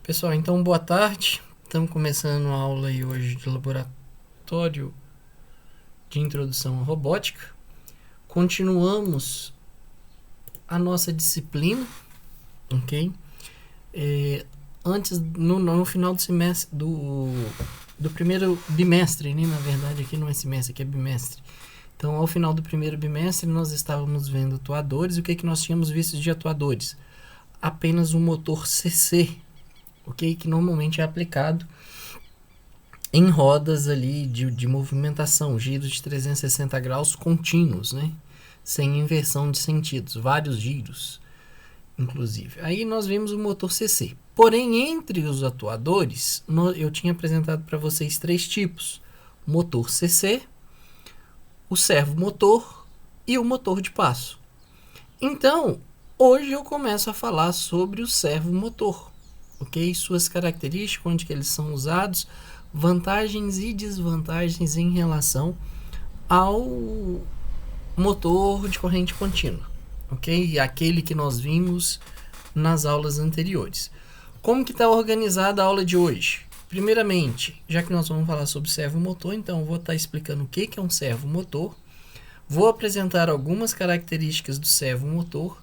Pessoal, então boa tarde. Estamos começando a aula aí hoje de laboratório de introdução à robótica. Continuamos a nossa disciplina, ok? Antes, no final do semestre, do primeiro bimestre, né? Na verdade aqui não é semestre, aqui é bimestre. Então, ao final do primeiro bimestre, nós estávamos vendo atuadores. E o que nós tínhamos visto de atuadores? Apenas o motor CC, ok? Que normalmente é aplicado em rodas ali de movimentação, giros de 360 graus contínuos, né? Sem inversão de sentidos, vários giros, inclusive. Aí nós vimos o motor CC. Porém, entre os atuadores, eu tinha apresentado para vocês três tipos: o motor CC, o servomotor e o motor de passo. Então, hoje eu começo a falar sobre o servomotor, ok? Suas características, onde que eles são usados, vantagens e desvantagens em relação ao motor de corrente contínua, ok? Aquele que nós vimos nas aulas anteriores. Como que está organizada a aula de hoje? Primeiramente, já que nós vamos falar sobre servomotor, então eu vou estar explicando o que é um servomotor. Vou apresentar algumas características do servomotor.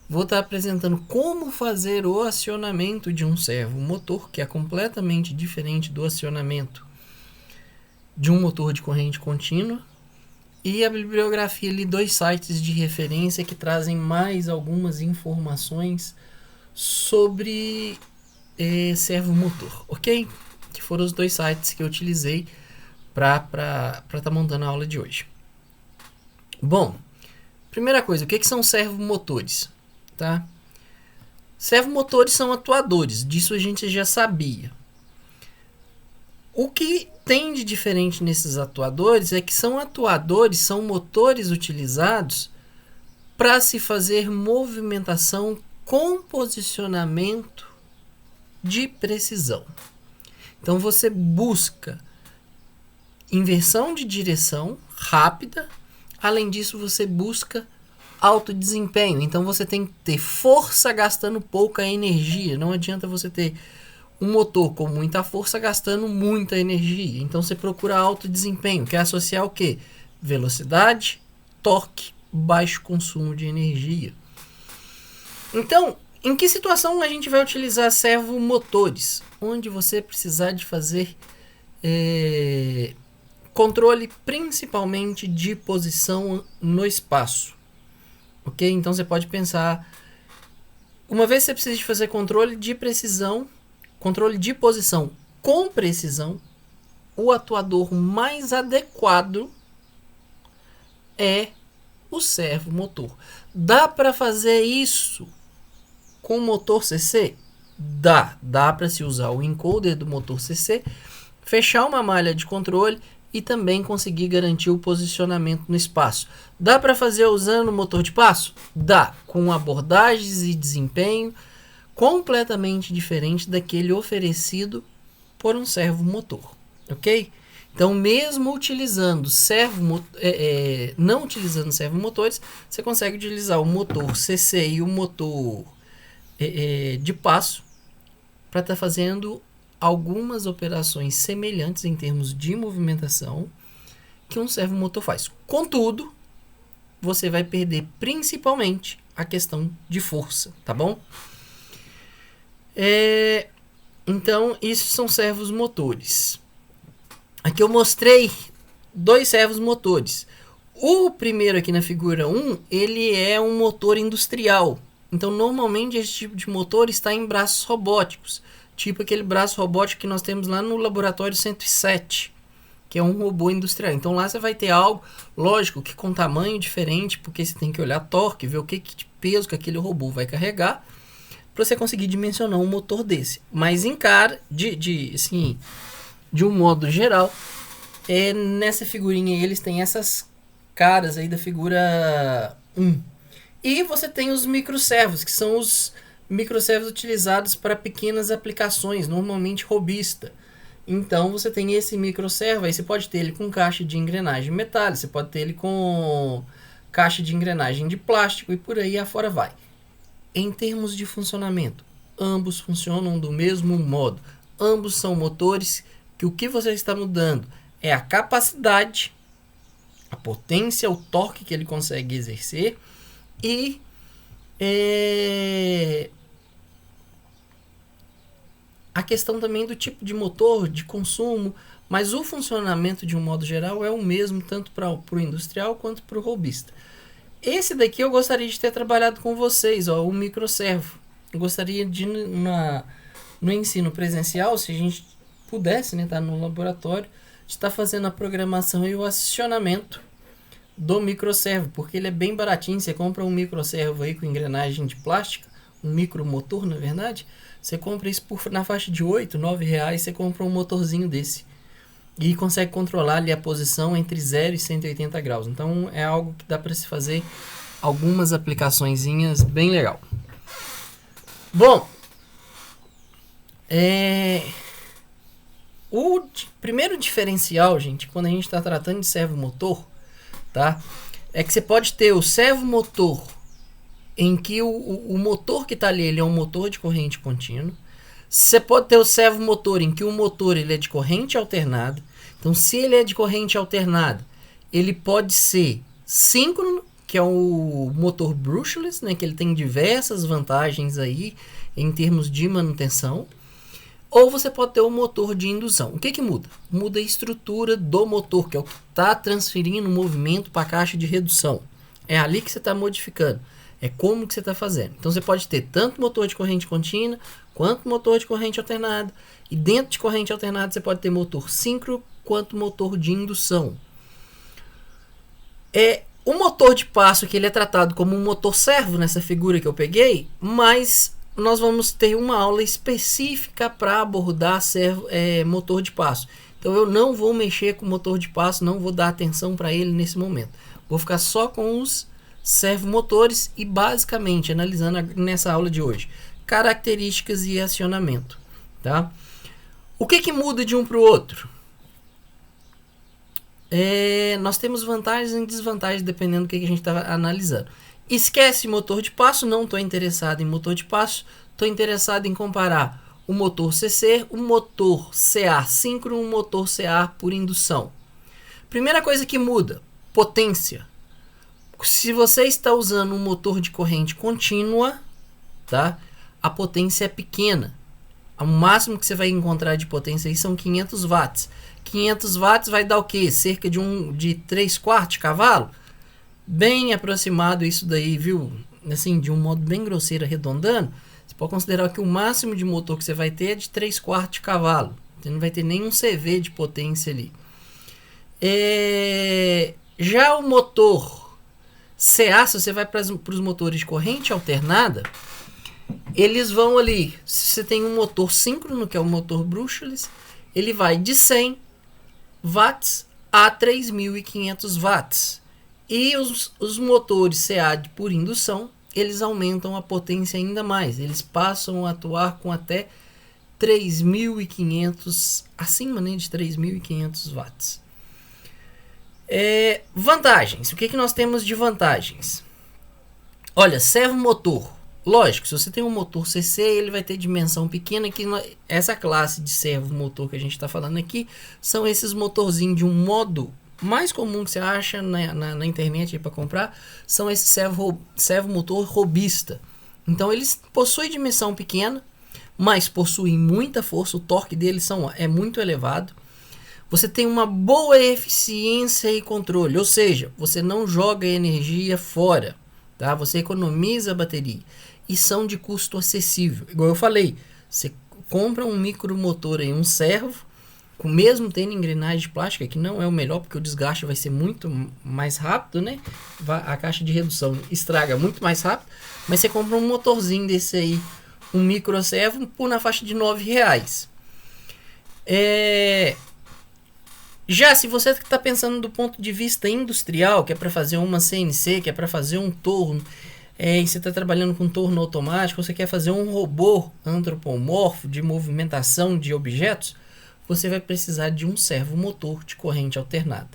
Vou estar apresentando como fazer o acionamento de um servomotor, que é completamente diferente do acionamento de um motor de corrente contínua. E a bibliografia ali, 2 sites de referência que trazem mais algumas informações sobre servomotor, ok? Que foram os 2 sites que eu utilizei para estar montando a aula de hoje. Bom, primeira coisa, o que são servomotores? Tá? Servomotores são atuadores, disso a gente já sabia. O que tem de diferente nesses atuadores é que são motores utilizados para se fazer movimentação com posicionamento de precisão. Então você busca inversão de direção rápida. Além disso, você busca alto desempenho. Então você tem que ter força gastando pouca energia. Não adianta você ter um motor com muita força gastando muita energia. Então você procura alto desempenho, que é associar o quê? Velocidade, torque, baixo consumo de energia. Então, em que situação a gente vai utilizar servomotores? Onde você precisar de fazer controle principalmente de posição no espaço. Ok? Então você pode pensar, uma vez que você precisa de fazer controle de precisão, controle de posição com precisão, o atuador mais adequado é o servomotor. Dá para fazer isso com o motor CC? Dá para se usar o encoder do motor CC, fechar uma malha de controle e também conseguir garantir o posicionamento no espaço. Dá para fazer usando o motor de passo? Dá, com abordagens e desempenho completamente diferente daquele oferecido por um servomotor, ok? Então, mesmo utilizando não utilizando servomotores, você consegue utilizar o motor CC e o motor de passo para estar fazendo algumas operações semelhantes em termos de movimentação que um servomotor faz. Contudo, você vai perder principalmente a questão de força, tá bom? Então, isso são servos motores. Aqui eu mostrei 2 servos motores. O primeiro aqui na figura 1, ele é um motor industrial. Então, normalmente, esse tipo de motor está em braços robóticos. Tipo aquele braço robótico que nós temos lá no laboratório 107, que é um robô industrial. Então, lá você vai ter algo, lógico, que com tamanho diferente, porque você tem que olhar torque, ver o que de peso que aquele robô vai carregar, para você conseguir dimensionar um motor desse. Mas de um modo geral, nessa figurinha aí, eles têm essas caras aí da figura 1. E você tem os microservos, que são os microservos utilizados para pequenas aplicações, normalmente robista. Então você tem esse microservo, aí você pode ter ele com caixa de engrenagem metálica, você pode ter ele com caixa de engrenagem de plástico e por aí afora vai. Em termos de funcionamento, ambos funcionam do mesmo modo. Ambos são motores que o que você está mudando é a capacidade, a potência, o torque que ele consegue exercer e a questão também do tipo de motor, de consumo, mas o funcionamento de um modo geral é o mesmo tanto para o industrial quanto para o robista. Esse daqui eu gostaria de ter trabalhado com vocês, ó, o microservo. Eu gostaria de, no ensino presencial, se a gente pudesse, né, estar no laboratório, de estar fazendo a programação e o acionamento do microservo, porque ele é bem baratinho. Você compra um microservo aí com engrenagem de plástica, um micromotor, na verdade, você compra isso na faixa de 8, 9 reais, você compra um motorzinho desse. E consegue controlar ali a posição entre 0 e 180 graus. Então é algo que dá para se fazer algumas aplicaçõezinhas bem legal. Bom, o primeiro diferencial, gente, quando a gente está tratando de servomotor, tá? É que você pode ter o servomotor em que o motor que está ali ele é um motor de corrente contínua. Você pode ter o servomotor em que o motor ele é de corrente alternada. Então, se ele é de corrente alternada, ele pode ser síncrono, que é o motor brushless, né, que ele tem diversas vantagens aí em termos de manutenção. Ou você pode ter o motor de indução. O que muda? Muda a estrutura do motor, que é o que está transferindo o movimento para a caixa de redução. É ali que você está modificando. É como que você está fazendo. Então, você pode ter tanto motor de corrente contínua, quanto motor de corrente alternada. E dentro de corrente alternada, você pode ter motor síncrono, quanto motor de indução. O motor de passo que ele é tratado como um motor servo nessa figura que eu peguei, mas nós vamos ter uma aula específica para abordar motor de passo. Então eu não vou mexer com o motor de passo, não vou dar atenção para ele nesse momento. Vou ficar só com os servomotores e basicamente analisando nessa aula de hoje características e acionamento, tá? O que muda de um para o outro? Nós temos vantagens e desvantagens dependendo do que a gente está analisando. Esquece motor de passo, não estou interessado em motor de passo, estou interessado em comparar o motor CC, o motor CA síncrono, o motor CA por indução. Primeira coisa que muda, potência. Se você está usando um motor de corrente contínua, tá? A potência é pequena. O máximo que você vai encontrar de potência aí são 500 watts. 500 watts vai dar o quê? Cerca de 3/4 de cavalo? Bem aproximado isso daí, viu? Assim, de um modo bem grosseiro, arredondando, você pode considerar que o máximo de motor que você vai ter é de 3/4 de cavalo. Você não vai ter nenhum CV de potência ali. Já o motor CA, se você vai para os motores de corrente alternada, eles vão ali, se você tem um motor síncrono, que é o motor brushless, ele vai de 100 watts a 3.500 watts. E os motores CA por indução, eles aumentam a potência ainda mais. Eles passam a atuar com até 3.500, acima, né, de 3.500 watts. Vantagens. O que nós temos de vantagens? Olha, servomotor. Lógico, se você tem um motor CC, ele vai ter dimensão pequena. Que essa classe de servomotor que a gente está falando aqui são esses motorzinhos de um modo mais comum que você acha na internet para comprar. São esses servomotor robista. Então eles possuem dimensão pequena, mas possuem muita força. O torque deles é muito elevado. Você tem uma boa eficiência e controle, ou seja, você não joga energia fora, tá? Você economiza a bateria e são de custo acessível. Igual eu falei, você compra um micromotor aí, um servo, mesmo tendo engrenagem de plástica, que não é o melhor porque o desgaste vai ser muito mais rápido, né? A caixa de redução estraga muito mais rápido, mas você compra um motorzinho desse aí, um micro servo, por na faixa de R$9. Já se você está pensando do ponto de vista industrial, que é para fazer uma CNC, que é para fazer um torno, e você está trabalhando com torno automático, você quer fazer um robô antropomorfo de movimentação de objetos, você vai precisar de um servomotor de corrente alternada.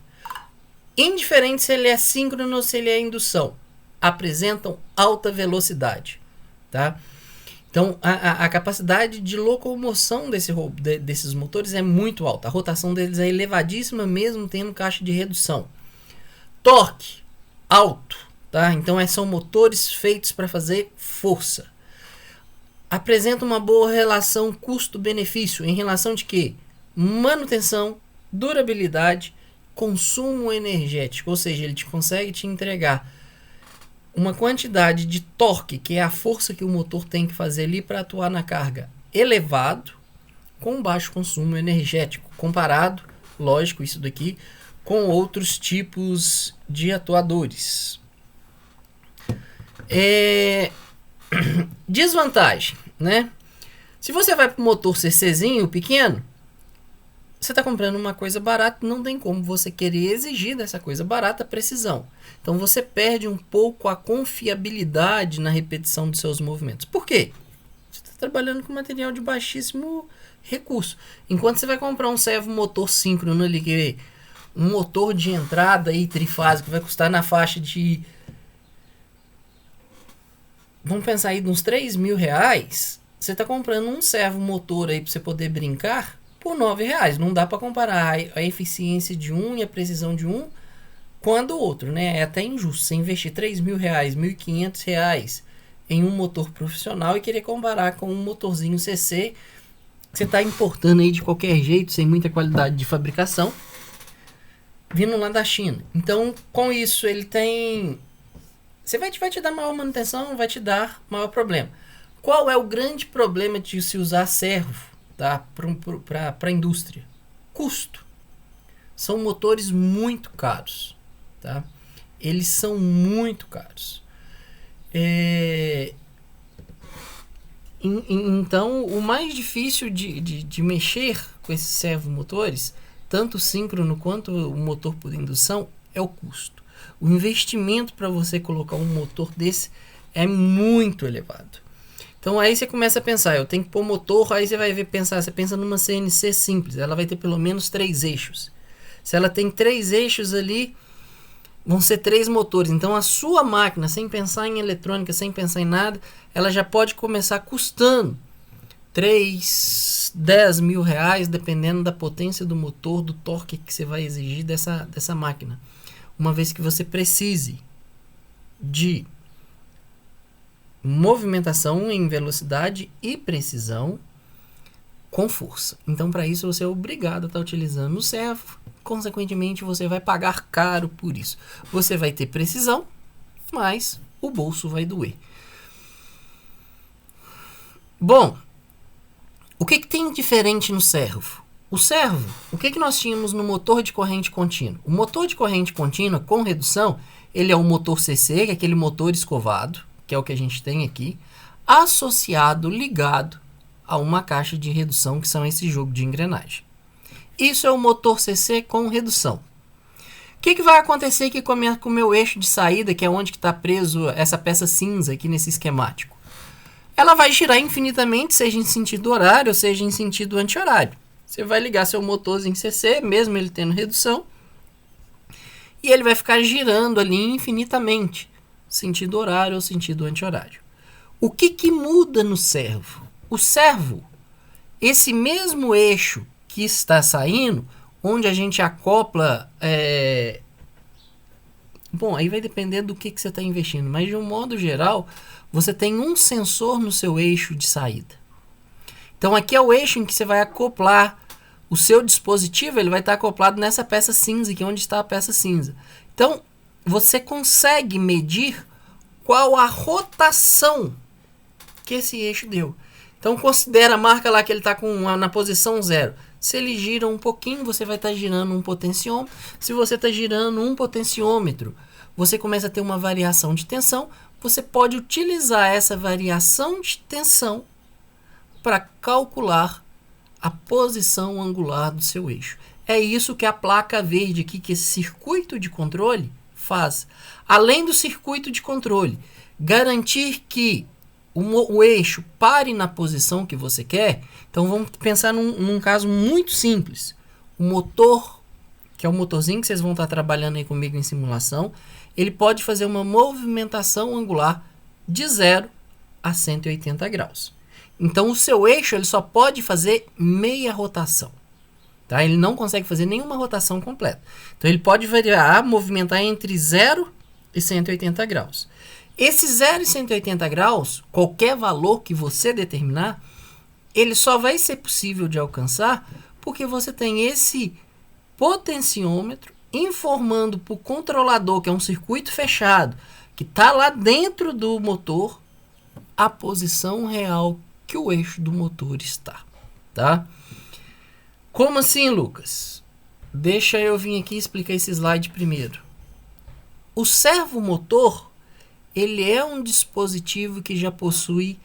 Indiferente se ele é síncrono ou se ele é indução, apresentam alta velocidade, tá? Então, a capacidade de locomoção desses motores é muito alta. A rotação deles é elevadíssima, mesmo tendo caixa de redução. Torque, alto. Tá? Então, são motores feitos para fazer força. Apresenta uma boa relação custo-benefício. Em relação de quê? Manutenção, durabilidade, consumo energético. Ou seja, ele consegue te entregar uma quantidade de torque, que é a força que o motor tem que fazer ali para atuar na carga, elevado, com baixo consumo energético, comparado, lógico, isso daqui, com outros tipos de atuadores. Desvantagem, né? Se você vai para o motor CCzinho pequeno, você está comprando uma coisa barata, não tem como você querer exigir dessa coisa barata precisão. Então você perde um pouco a confiabilidade na repetição dos seus movimentos. Por quê? Você está trabalhando com material de baixíssimo recurso. Enquanto você vai comprar um servomotor síncrono ali, um motor de entrada aí, trifásico, vai custar na faixa de... Vamos pensar aí de uns 3 mil reais. Você está comprando um servomotor aí para você poder brincar por R$9. Não dá para comparar a eficiência de um e a precisão de um com a do outro, né? É até injusto você investir R$3 mil, R$1.500 em um motor profissional e querer comparar com um motorzinho CC que você está importando aí de qualquer jeito, sem muita qualidade de fabricação, vindo lá da China. Então, com isso, ele tem... vai te dar maior manutenção, vai te dar maior problema. Qual é o grande problema de se usar servo? Tá? Para a indústria. Custo. São motores muito caros. Tá? Eles são muito caros. Então, o mais difícil de mexer com esses servomotores, tanto síncrono quanto o motor por indução, é o custo. O investimento para você colocar um motor desse é muito elevado. Então aí você começa a pensar, eu tenho que pôr motor, aí você vai pensar, você pensa numa CNC simples, ela vai ter pelo menos 3 eixos. Se ela tem 3 eixos ali, vão ser 3 motores. Então a sua máquina, sem pensar em eletrônica, sem pensar em nada, ela já pode começar custando 3, 10 mil reais, dependendo da potência do motor, do torque que você vai exigir dessa máquina. Uma vez que você precise de movimentação em velocidade e precisão com força. Então, para isso, você é obrigado a estar utilizando o servo. Consequentemente, você vai pagar caro por isso. Você vai ter precisão, mas o bolso vai doer. Bom, o que tem diferente no servo? O servo, o que nós tínhamos no motor de corrente contínua? O motor de corrente contínua com redução, ele é um motor CC, que é aquele motor escovado, que é o que a gente tem aqui, associado, ligado a uma caixa de redução, que são esse jogo de engrenagem. Isso é o motor CC com redução. O que vai acontecer aqui com o meu eixo de saída, que é onde está preso essa peça cinza aqui nesse esquemático? Ela vai girar infinitamente, seja em sentido horário, ou seja em sentido anti-horário. Você vai ligar seu motorzinho CC, mesmo ele tendo redução, e ele vai ficar girando ali infinitamente, sentido horário ou sentido anti-horário. O que muda no servo? O servo, esse mesmo eixo que está saindo, onde a gente acopla... Bom, aí vai depender do que você está investindo, mas de um modo geral, você tem um sensor no seu eixo de saída. Então aqui é o eixo em que você vai acoplar o seu dispositivo, ele vai estar acoplado nessa peça cinza, que é onde está a peça cinza. Então, você consegue medir qual a rotação que esse eixo deu. Então, considera, marca lá que ele está na posição 0. Se ele gira um pouquinho, você vai estar girando um potenciômetro. Se você está girando um potenciômetro, você começa a ter uma variação de tensão. Você pode utilizar essa variação de tensão para calcular a posição angular do seu eixo. É isso que a placa verde aqui, que esse circuito de controle faz. Além do circuito de controle, garantir que o eixo pare na posição que você quer. Então vamos pensar num caso muito simples. O motor, que é o motorzinho que vocês vão estar trabalhando aí comigo em simulação, ele pode fazer uma movimentação angular de 0 a 180 graus. Então o seu eixo ele só pode fazer meia rotação. Tá? Ele não consegue fazer nenhuma rotação completa. Então ele pode variar, movimentar entre 0 e 180 graus. Esse 0 e 180 graus, qualquer valor que você determinar, ele só vai ser possível de alcançar porque você tem esse potenciômetro informando para o controlador, que é um circuito fechado, que está lá dentro do motor, a posição real que o eixo do motor está. Tá? Como assim, Lucas? Deixa eu vir aqui explicar esse slide primeiro. O servomotor, ele é um dispositivo que já possui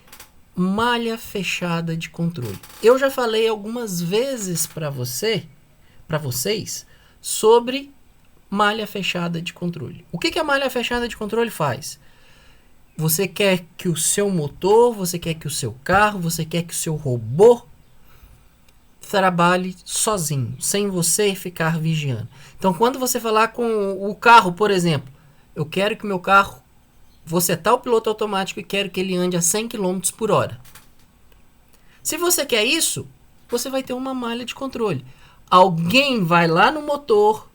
malha fechada de controle. Eu já falei algumas vezes para vocês sobre malha fechada de controle. O que a malha fechada de controle faz? Você quer que o seu motor, você quer que o seu carro, você quer que o seu robô trabalhe sozinho, sem você ficar vigiando. Então, quando você falar com o carro, por exemplo, eu quero que o meu carro, vou setar o piloto automático e quero que ele ande a 100 km por hora. Se você quer isso, você vai ter uma malha de controle. Alguém vai lá no motor,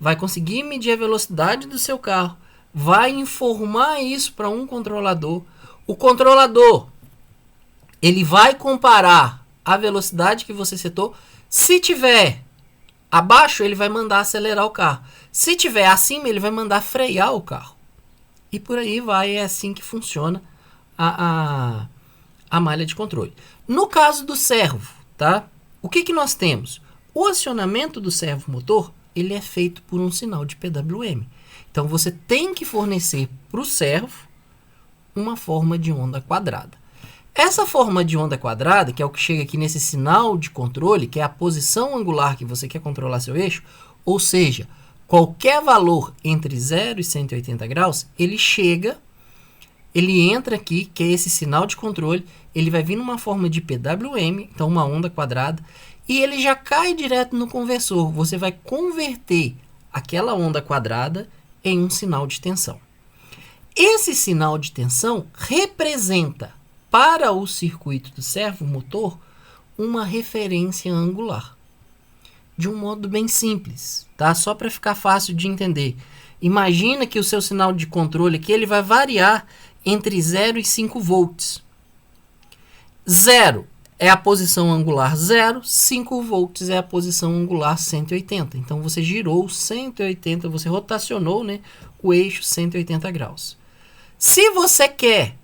vai conseguir medir a velocidade do seu carro, vai informar isso para um controlador. O controlador, ele vai comparar a velocidade que você setou. Se tiver abaixo, ele vai mandar acelerar o carro. Se tiver acima, ele vai mandar frear o carro. E por aí vai, é assim que funciona a malha de controle. No caso do servo, tá? O que nós temos? O acionamento do servomotor, ele é feito por um sinal de PWM. Então, você tem que fornecer para o servo uma forma de onda quadrada. Essa forma de onda quadrada, que é o que chega aqui nesse sinal de controle, que é a posição angular que você quer controlar seu eixo, ou seja, qualquer valor entre 0 e 180 graus, ele chega, ele entra aqui, que é esse sinal de controle, ele vai vir numa forma de PWM, então uma onda quadrada, e ele já cai direto no conversor. Você vai converter aquela onda quadrada em um sinal de tensão. Esse sinal de tensão representa para o circuito do servomotor uma referência angular. De um modo bem simples, tá? Só para ficar fácil de entender. Imagina que o seu sinal de controle aqui ele vai variar entre 0 e 5 volts. 0 é a posição angular 0, 5 volts é a posição angular 180. Então você girou 180, você rotacionou, né, o eixo 180 graus. Se você quer,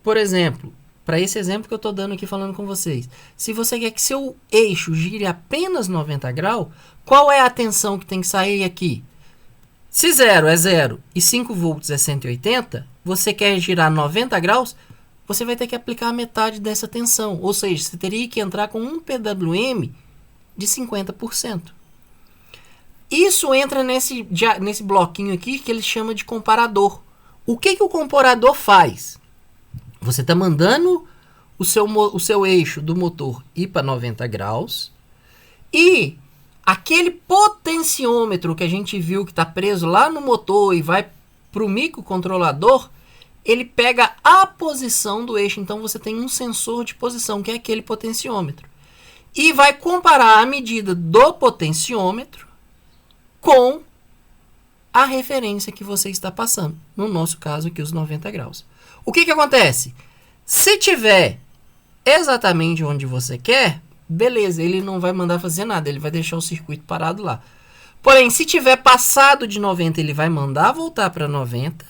por exemplo, para esse exemplo que eu estou dando aqui falando com vocês, se você quer que seu eixo gire apenas 90 graus, qual é a tensão que tem que sair aqui? Se 0 é 0 e 5 volts é 180, você quer girar 90 graus, você vai ter que aplicar a metade dessa tensão. Ou seja, você teria que entrar com um PWM de 50%. Isso entra nesse bloquinho aqui que ele chama de comparador. O que o comparador faz? Você está mandando o seu eixo do motor ir para 90 graus e aquele potenciômetro que a gente viu que está preso lá no motor e vai para o microcontrolador, ele pega a posição do eixo. Então você tem um sensor de posição, que é aquele potenciômetro, e vai comparar a medida do potenciômetro com a referência que você está passando. No nosso caso aqui, os 90 graus. O que acontece? Se tiver exatamente onde você quer, beleza, ele não vai mandar fazer nada, ele vai deixar o circuito parado lá. Porém, se tiver passado de 90, ele vai mandar voltar para 90.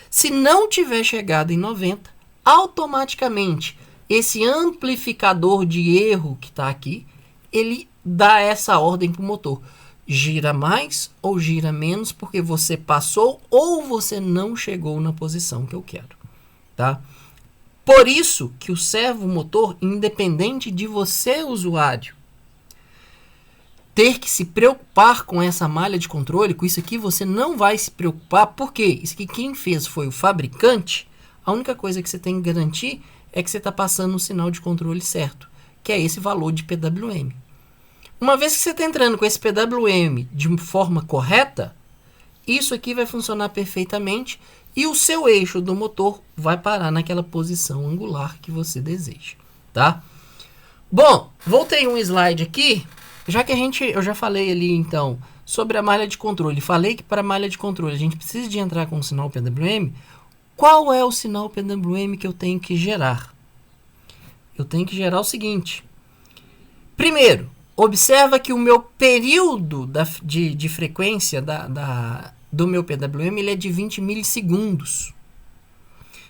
Se não tiver chegado em 90, automaticamente esse amplificador de erro que está aqui, ele dá essa ordem para o motor. Gira mais ou gira menos porque você passou ou você não chegou na posição que eu quero. Tá? Por isso que o servomotor, independente de você, usuário, ter que se preocupar com essa malha de controle, com isso aqui você não vai se preocupar, porque isso aqui quem fez foi o fabricante. A única coisa que você tem que garantir é que você está passando o sinal de controle certo, que é esse valor de PWM. Uma vez que você está entrando com esse PWM de forma correta, isso aqui vai funcionar perfeitamente e o seu eixo do motor vai parar naquela posição angular que você deseja, tá? Bom, voltei um slide aqui, já que eu já falei ali então sobre a malha de controle. Falei que para a malha de controle a gente precisa de entrar com o sinal PWM. Qual é o sinal PWM que eu tenho que gerar? Eu tenho que gerar o seguinte. Primeiro, observa que o meu período de frequência do meu PWM ele é de 20 milissegundos.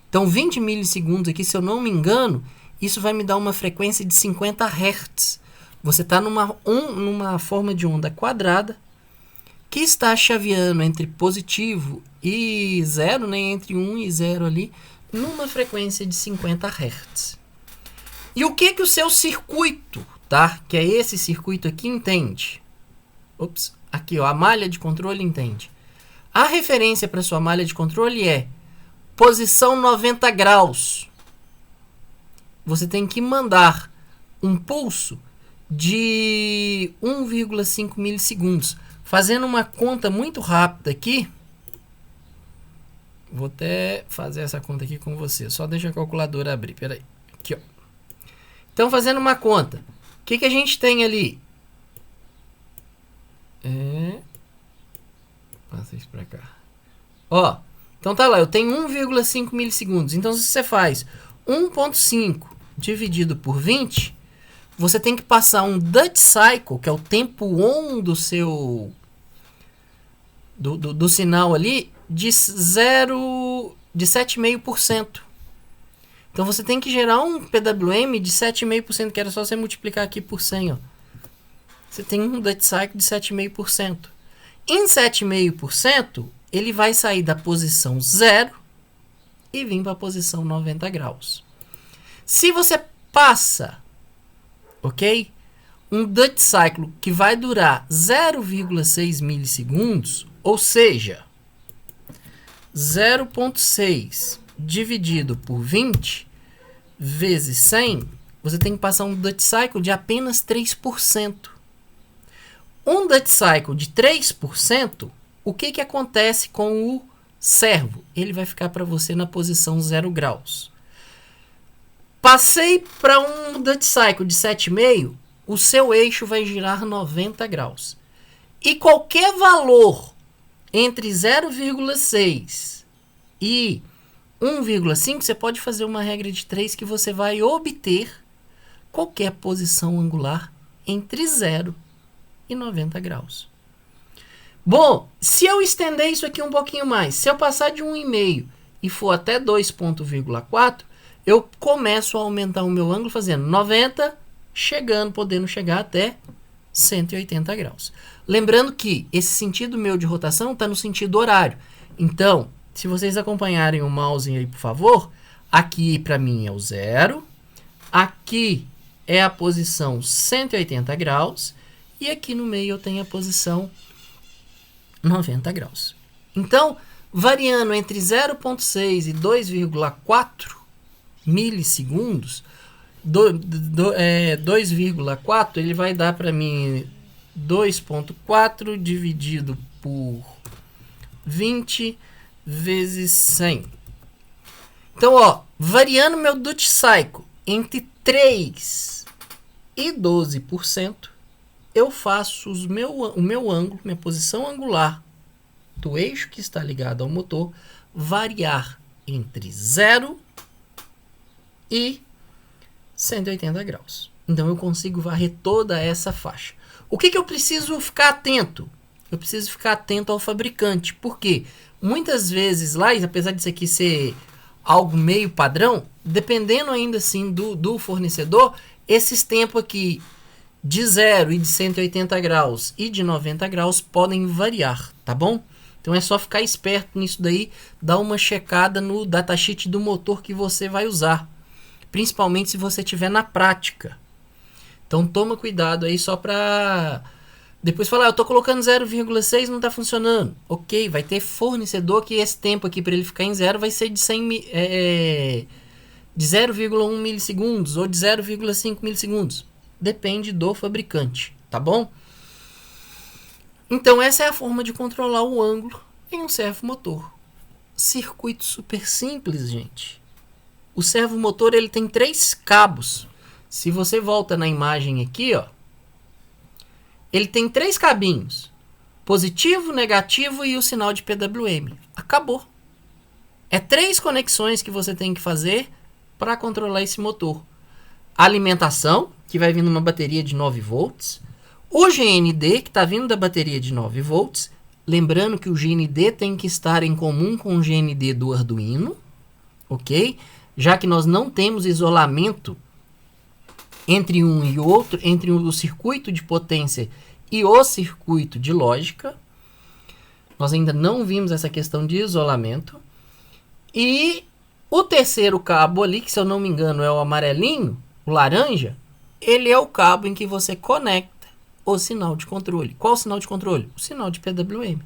Então, 20 milissegundos aqui, se eu não me engano, isso vai me dar uma frequência de 50 Hz. Você está numa forma de onda quadrada que está chaveando entre positivo e zero, né, entre 1 e 0 ali, numa frequência de 50 Hz. E o que o seu circuito, tá? Que é esse circuito aqui, entende? Ops, aqui ó, a malha de controle entende. A referência para sua malha de controle é posição 90 graus. Você tem que mandar um pulso de 1,5 milissegundos. Fazendo uma conta muito rápida aqui, vou até fazer essa conta aqui com você. Só deixa a calculadora abrir, peraí. Aqui, ó. Então, fazendo uma conta, o que a gente tem ali? Passa isso para cá. Ó, então tá lá, eu tenho 1,5 milissegundos. Então, se você faz 1,5 dividido por 20, você tem que passar um Duty Cycle, que é o tempo on do seu do sinal ali, de 7,5%. Então você tem que gerar um PWM de 7,5%, que era só você multiplicar aqui por 100, ó. Você tem um Duty Cycle de 7,5%. Em 7,5%, ele vai sair da posição 0 e vir para a posição 90 graus. Se você passa, ok? Um Duty Cycle que vai durar 0,6 milissegundos, ou seja, 0,6 dividido por 20 vezes 100, você tem que passar um Duty Cycle de apenas 3%. Um Duty Cycle de 3%, o que acontece com o servo? Ele vai ficar para você na posição 0 graus. Passei para um Duty Cycle de 7,5, o seu eixo vai girar 90 graus. E qualquer valor entre 0,6 e 1,5, você pode fazer uma regra de 3 que você vai obter qualquer posição angular entre 0 e 90 graus. Bom, se eu estender isso aqui um pouquinho mais, se eu passar de 1,5 e for até 2,4, eu começo a aumentar o meu ângulo fazendo 90, podendo chegar até 180 graus. Lembrando que esse sentido meu de rotação está no sentido horário. Então, se vocês acompanharem o mouse aí, por favor, aqui para mim é o 0, aqui é a posição 180 graus e aqui no meio eu tenho a posição 90 graus. Então, variando entre 0,6 e 2,4 milissegundos, 2,4 ele vai dar para mim 2,4 dividido por 20 vezes 100. Então, ó, variando meu Duty Cycle entre 3 e 12%, eu faço o meu ângulo, minha posição angular do eixo que está ligado ao motor variar entre 0 e 180 graus. Então eu consigo varrer toda essa faixa. O que eu preciso ficar atento? Eu preciso ficar atento ao fabricante. Por quê? Muitas vezes lá, apesar disso aqui ser algo meio padrão, dependendo ainda assim do fornecedor, esses tempos aqui de 0 e de 180 graus e de 90 graus podem variar, tá bom? Então é só ficar esperto nisso daí, dar uma checada no datasheet do motor que você vai usar. Principalmente se você estiver na prática. Então toma cuidado aí só para depois falar, eu estou colocando 0,6 não está funcionando. Ok, vai ter fornecedor que esse tempo aqui para ele ficar em 0 vai ser de 0,1 milissegundos ou de 0,5 milissegundos. Depende do fabricante, tá bom? Então essa é a forma de controlar o ângulo em um servomotor. Circuito super simples, gente. O servomotor ele tem 3 cabos. Se você volta na imagem aqui, ó, ele tem 3 cabinhos. Positivo, negativo e o sinal de PWM. Acabou. É 3 conexões que você tem que fazer para controlar esse motor. A alimentação, que vai vir numa bateria de 9 volts. O GND, que está vindo da bateria de 9 volts. Lembrando que o GND tem que estar em comum com o GND do Arduino. Ok? Já que nós não temos isolamento entre um e outro, entre o circuito de potência e o circuito de lógica. Nós ainda não vimos essa questão de isolamento. E o terceiro cabo ali, que se eu não me engano é o amarelinho, o laranja, ele é o cabo em que você conecta o sinal de controle. Qual o sinal de controle? O sinal de PWM.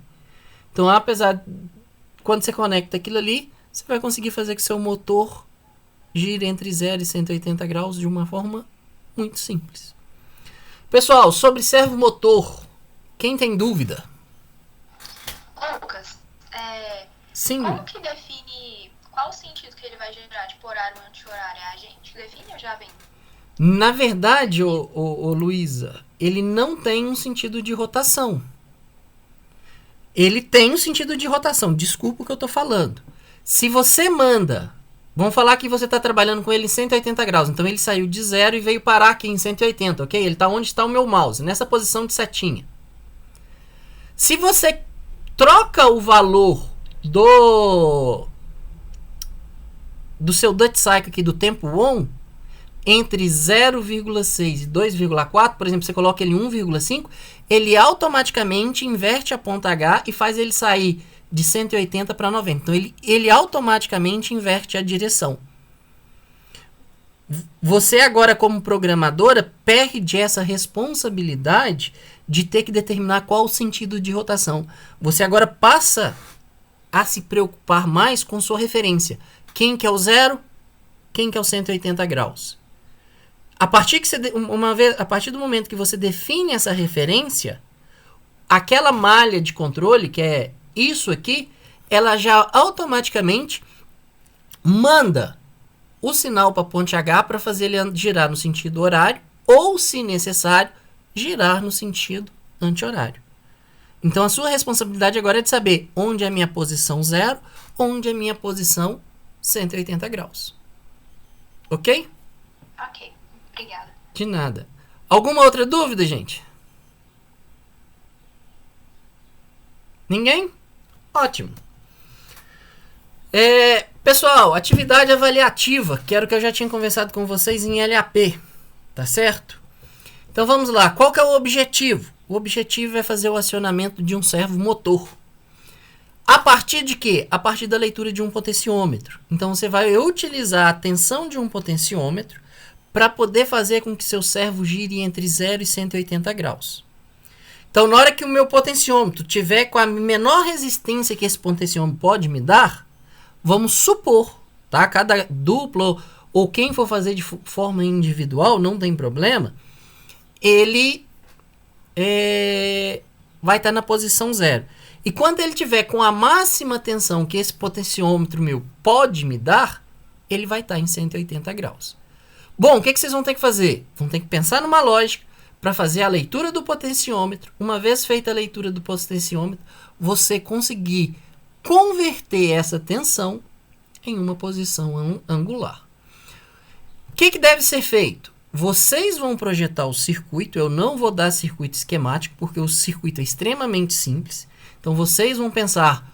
Então, apesar, quando você conecta aquilo ali, você vai conseguir fazer que seu motor gire entre 0 e 180 graus de uma forma muito simples. Pessoal, sobre servomotor, quem tem dúvida? Lucas, Sim. como que define qual o sentido que ele vai gerar, tipo horário ou anti-horário? A gente define ou já vem? Na verdade, Luísa, ele não tem um sentido de rotação. Ele tem um sentido de rotação. Desculpa o que eu estou falando. Se você manda... Vamos falar que você está trabalhando com ele em 180 graus. Então, ele saiu de 0 e veio parar aqui em 180, ok? Ele está onde está o meu mouse, nessa posição de setinha. Se você troca o valor do seu Duty Cycle aqui, do tempo on, entre 0,6 e 2,4, por exemplo, você coloca ele em 1,5, ele automaticamente inverte a ponta H e faz ele sair de 180 para 90. Então, ele automaticamente inverte a direção. Você agora, como programadora, perde essa responsabilidade de ter que determinar qual o sentido de rotação. Você agora passa a se preocupar mais com sua referência. Quem que é o 0? Quem que é o 180 graus? A partir do momento que você define essa referência, aquela malha de controle, que é isso aqui, ela já automaticamente manda o sinal para a ponte H para fazer ele girar no sentido horário ou, se necessário, girar no sentido anti-horário. Então, a sua responsabilidade agora é de saber onde é a minha posição 0, onde é a minha posição 180 graus. Ok? Ok, obrigada. De nada. Alguma outra dúvida, gente? Ninguém? Ótimo. Pessoal, atividade avaliativa, que era o que eu já tinha conversado com vocês em LAP, tá certo? Então vamos lá, qual que é o objetivo? O objetivo é fazer o acionamento de um servomotor. A partir de quê? A partir da leitura de um potenciômetro. Então você vai utilizar a tensão de um potenciômetro para poder fazer com que seu servo gire entre 0 e 180 graus. Então, na hora que o meu potenciômetro tiver com a menor resistência que esse potenciômetro pode me dar, vamos supor, tá? Cada duplo ou quem for fazer de forma individual, não tem problema, ele vai estar na posição 0. E quando ele tiver com a máxima tensão que esse potenciômetro meu pode me dar, ele vai estar em 180 graus. Bom, o que vocês vão ter que fazer? Vão ter que pensar numa lógica para fazer a leitura do potenciômetro. Uma vez feita a leitura do potenciômetro, você conseguir converter essa tensão em uma posição angular. O que deve ser feito? Vocês vão projetar o circuito. Eu não vou dar circuito esquemático, porque o circuito é extremamente simples. Então, vocês vão pensar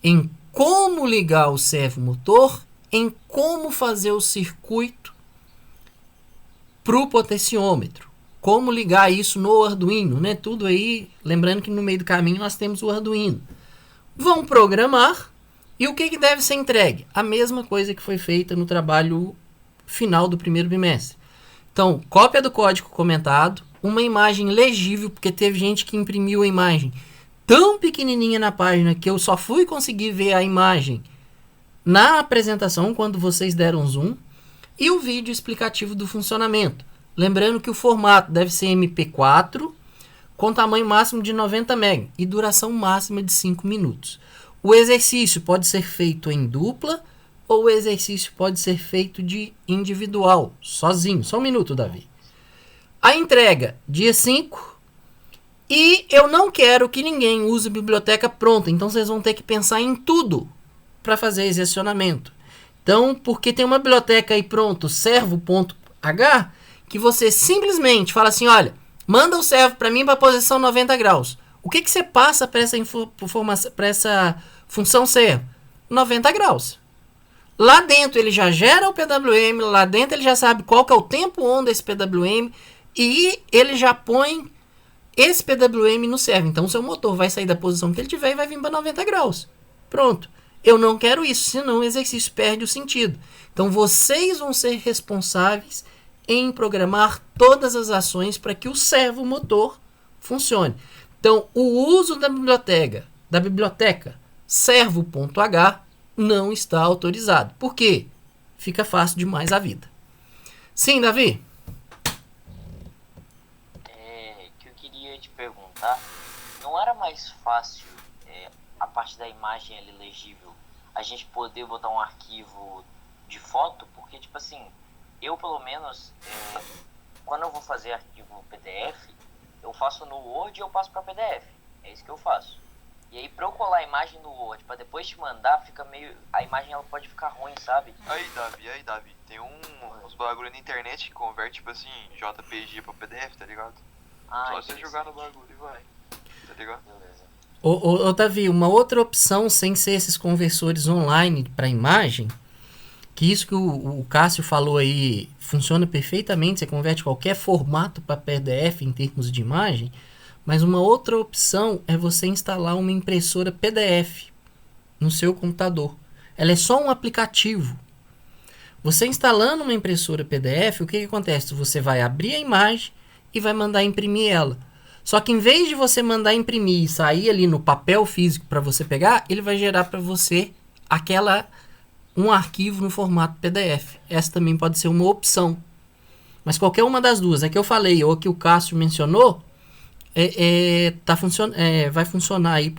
em como ligar o servomotor, em como fazer o circuito para o potenciômetro. Como ligar isso no Arduino, né? Tudo aí, lembrando que no meio do caminho nós temos o Arduino. Vão programar e o que deve ser entregue? A mesma coisa que foi feita no trabalho final do primeiro bimestre. Então, cópia do código comentado, uma imagem legível, porque teve gente que imprimiu a imagem tão pequenininha na página que eu só fui conseguir ver a imagem na apresentação quando vocês deram zoom, e o vídeo explicativo do funcionamento. Lembrando que o formato deve ser MP4 com tamanho máximo de 90 MB e duração máxima de 5 minutos. O exercício pode ser feito em dupla ou o exercício pode ser feito de individual, sozinho. Só um minuto, Davi. A entrega, dia 5. E eu não quero que ninguém use biblioteca pronta. Então, vocês vão ter que pensar em tudo para fazer exercionamento. Então, porque tem uma biblioteca aí pronto, servo.h, que você simplesmente fala assim, olha, manda o servo para mim para a posição 90 graus. O que você passa para essa função servo? 90 graus. Lá dentro ele já gera o PWM, lá dentro ele já sabe qual que é o tempo on desse PWM e ele já põe esse PWM no servo. Então o seu motor vai sair da posição que ele tiver e vai vir para 90 graus. Pronto. Eu não quero isso, senão o exercício perde o sentido. Então vocês vão ser responsáveis em programar todas as ações para que o servo motor funcione. Então o uso da biblioteca servo.h não está autorizado. Por quê? Fica fácil demais a vida. Sim, Davi? Que eu queria te perguntar, não era mais fácil a parte da imagem ali legível, a gente poder botar um arquivo de foto? Porque, tipo assim, eu pelo menos, quando eu vou fazer arquivo PDF, eu faço no Word e eu passo para PDF. É isso que eu faço. E aí, pra eu colar a imagem no Word, pra depois te mandar, fica meio... A imagem, ela pode ficar ruim, sabe? Aí, Davi, tem uns bagulho na internet que converte, tipo assim, JPG pra PDF, tá ligado? Só você jogar no bagulho e vai, tá ligado? Beleza. Ô, Davi, uma outra opção, sem ser esses conversores online para imagem, que isso que o Cássio falou aí funciona perfeitamente, você converte qualquer formato para PDF em termos de imagem, mas uma outra opção é você instalar uma impressora PDF no seu computador. Ela é só um aplicativo. Você instalando uma impressora PDF, o que acontece? Você vai abrir a imagem e vai mandar imprimir ela. Só que em vez de você mandar imprimir e sair ali no papel físico para você pegar, ele vai gerar para você um arquivo no formato PDF. Essa também pode ser uma opção. Mas qualquer uma das duas, é que eu falei, ou que o Cássio mencionou, vai funcionar aí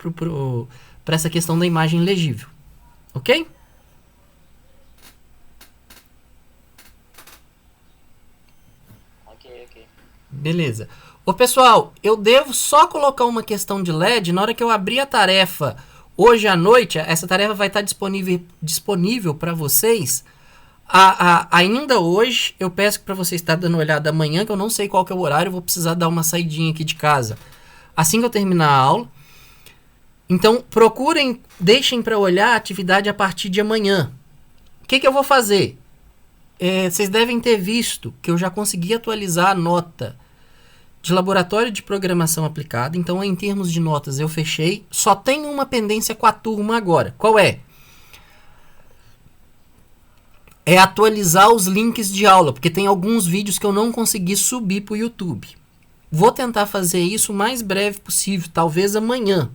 para essa questão da imagem legível. Ok? Ok. Beleza. Ô pessoal, eu devo só colocar uma questão de LED na hora que eu abrir a tarefa hoje à noite. Essa tarefa vai estar disponível para vocês ainda hoje. Eu peço para vocês estar dando uma olhada amanhã, que eu não sei qual que é o horário, eu vou precisar dar uma saidinha aqui de casa assim que eu terminar a aula. Então deixem para olhar a atividade a partir de amanhã. O que eu vou fazer? Vocês devem ter visto que eu já consegui atualizar a nota de laboratório de programação aplicada. Então, em termos de notas, eu fechei. Só tem uma pendência com a turma agora. Qual é? É atualizar os links de aula, porque tem alguns vídeos que eu não consegui subir para o YouTube. Vou tentar fazer isso o mais breve possível, talvez amanhã.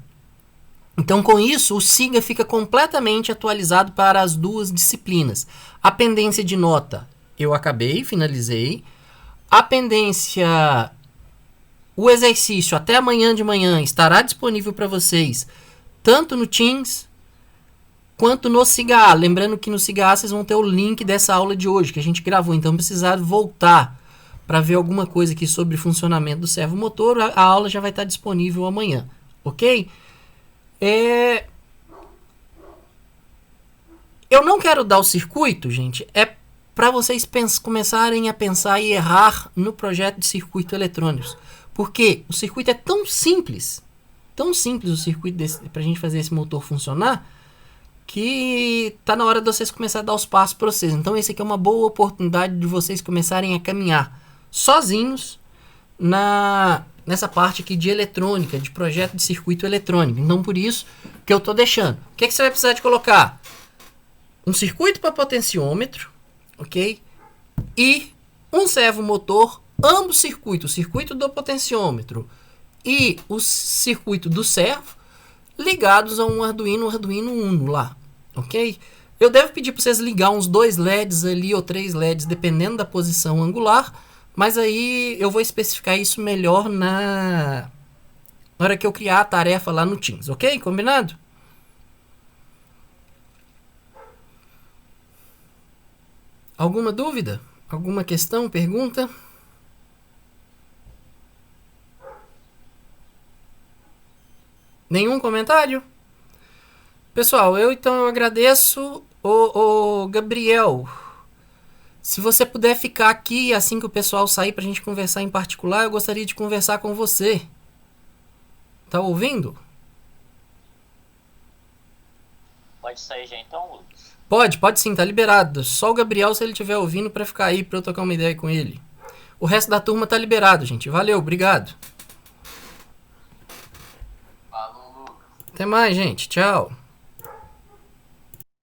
Então, com isso, o SIGA fica completamente atualizado para as duas disciplinas. A pendência de nota eu finalizei. A pendência, o exercício até amanhã de manhã estará disponível para vocês, tanto no Teams quanto no SIGA. Lembrando que no SIGA vocês vão ter o link dessa aula de hoje, que a gente gravou. Então, precisar voltar para ver alguma coisa aqui sobre funcionamento do servomotor, a aula já vai estar disponível amanhã. Ok? Eu não quero dar o circuito, gente, para vocês começarem a pensar e errar no projeto de circuito eletrônicos. Porque o circuito é tão simples o circuito para a gente fazer esse motor funcionar, que tá na hora de vocês começarem a dar os passos para vocês. Então esse aqui é uma boa oportunidade de vocês começarem a caminhar sozinhos nessa parte aqui de eletrônica, de projeto de circuito eletrônico. Então, por isso que eu estou deixando. O que você vai precisar de colocar? Um circuito para potenciômetro, ok? E um servomotor, ambos circuitos, o circuito do potenciômetro e o circuito do servo, ligados a um Arduino Uno lá, ok? Eu devo pedir para vocês ligar uns 2 LEDs ali ou 3 LEDs, dependendo da posição angular. Mas aí eu vou especificar isso melhor na hora que eu criar a tarefa lá no Teams, ok? Combinado? Alguma dúvida? Alguma questão, pergunta? Nenhum comentário? Pessoal, eu agradeço. O Gabriel, se você puder ficar aqui assim que o pessoal sair pra gente conversar em particular, eu gostaria de conversar com você. Tá ouvindo? Pode sair já então, Lucas? Pode sim, tá liberado. Só o Gabriel, se ele estiver ouvindo, pra ficar aí, pra eu trocar uma ideia com ele. O resto da turma tá liberado, gente. Valeu, obrigado. Falou, Lucas. Até mais, gente. Tchau.